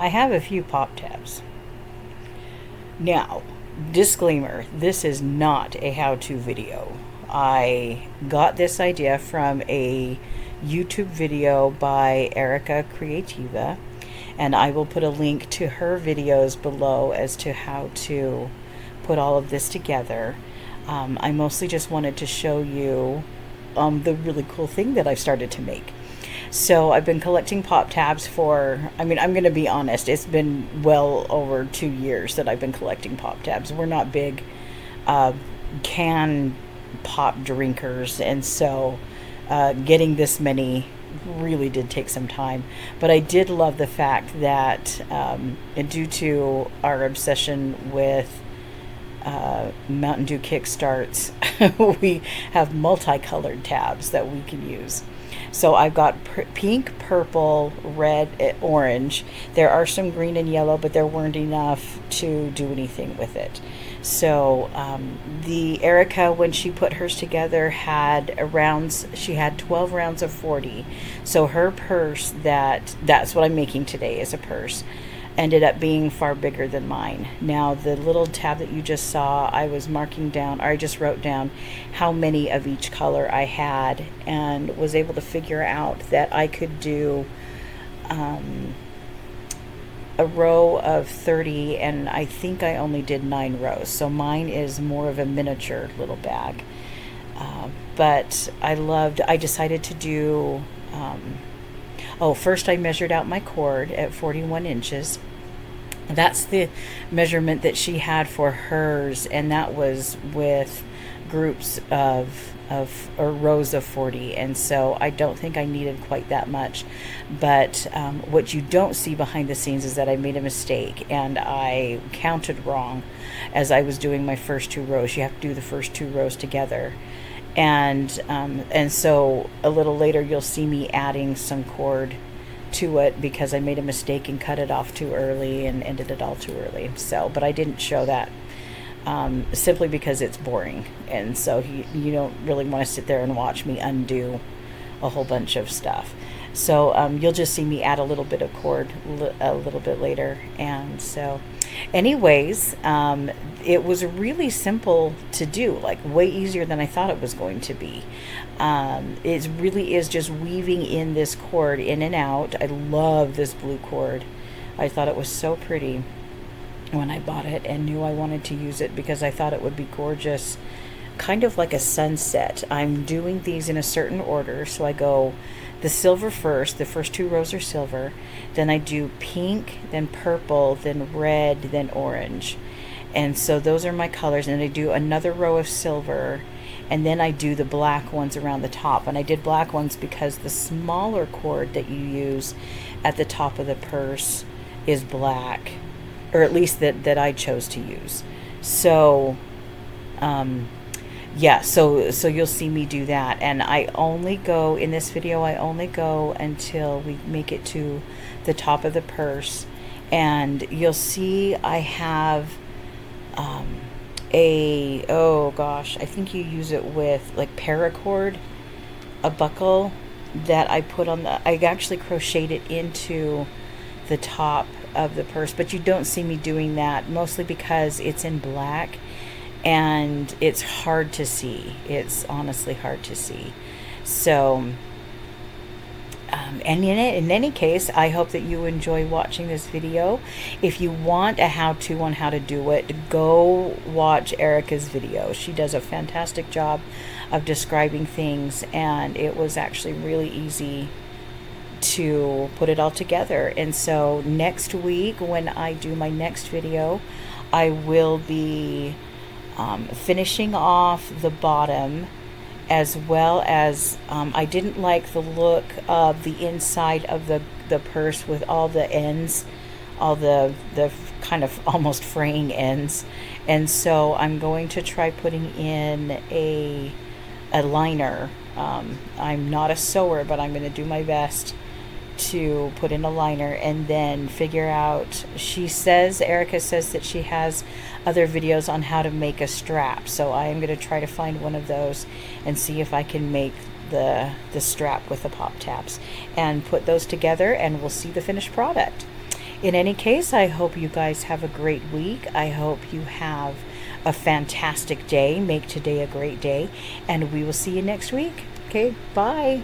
I have a few pop tabs. Now, disclaimer, this is not a how-to video. I got this idea from a YouTube video by Erica Creativa, and I will put a link to her videos below as to how to put all of this together. I mostly just wanted to show you the really cool thing that I've started to make. So I've been collecting pop tabs for, I'm going to be honest, it's been well over 2 years that I've been collecting pop tabs. We're not big can pop drinkers, and so getting this many really did take some time. But I did love the fact that due to our obsession with Mountain Dew Kickstarts, we have multicolored tabs that we can use. So I've got pink, purple, red, orange. There are some green and yellow, but there weren't enough to do anything with it. So the Erica, when she put hers together, had rounds. She had 12 rounds of 40. So her purse, that's what I'm making today, is a purse, ended up being far bigger than mine. Now, the little tab that you just saw, I was marking down, or I just wrote down how many of each color I had, and was able to figure out that I could do a row of 30, and I think I only did 9 rows. So mine is more of a miniature little bag. But I decided to do, first I measured out my cord at 41 inches. That's the measurement that she had for hers, and that was with groups or rows of 40, and so I don't think I needed quite that much. But what you don't see behind the scenes is that I made a mistake, and I counted wrong as I was doing my first 2 rows. You have to do the first 2 rows together. And so a little later you'll see me adding some cord to it because I made a mistake and cut it off too early and ended it all too early. So, but I didn't show that simply because it's boring, and so you don't really want to sit there and watch me undo a whole bunch of stuff. So you'll just see me add a little bit of cord a little bit later. And so anyways, it was really simple to do, like way easier than I thought it was going to be. It really is just weaving in this cord in and out. I love this blue cord. I thought it was so pretty when I bought it, and knew I wanted to use it because I thought it would be gorgeous, kind of like a sunset. I'm doing these in a certain order, so I go the silver first. The first 2 rows are silver, then I do pink, then purple, then red, then orange. And so those are my colors, and I do another row of silver, and then I do the black ones around the top. And I did black ones because the smaller cord that you use at the top of the purse is black, or at least that I chose to use. So yeah, so you'll see me do that. And I only go, in this video, I only go until we make it to the top of the purse. And you'll see I have I think you use it with like paracord, a buckle that I put on I actually crocheted it into the top of the purse, but you don't see me doing that, mostly because it's in black and it's hard to see. It's honestly hard to see. So and in any case, I hope that you enjoy watching this video. If you want a how-to on how to do it, go watch Erica's video. She does a fantastic job of describing things, and it was actually really easy to put it all together. And so next week, when I do my next video, I will be finishing off the bottom, as well as I didn't like the look of the inside of the purse with all the ends, all the kind of almost fraying ends. And so I'm going to try putting in a liner. I'm not a sewer, but I'm going to do my best to put in a liner and then figure out, Erica says that she has other videos on how to make a strap, so I am going to try to find one of those and see if I can make the strap with the pop tabs and put those together, and we'll see the finished product. in any case, I hope you guys have a great week. I hope you have a fantastic day. Make today a great day. And we will see you next week. Okay, bye.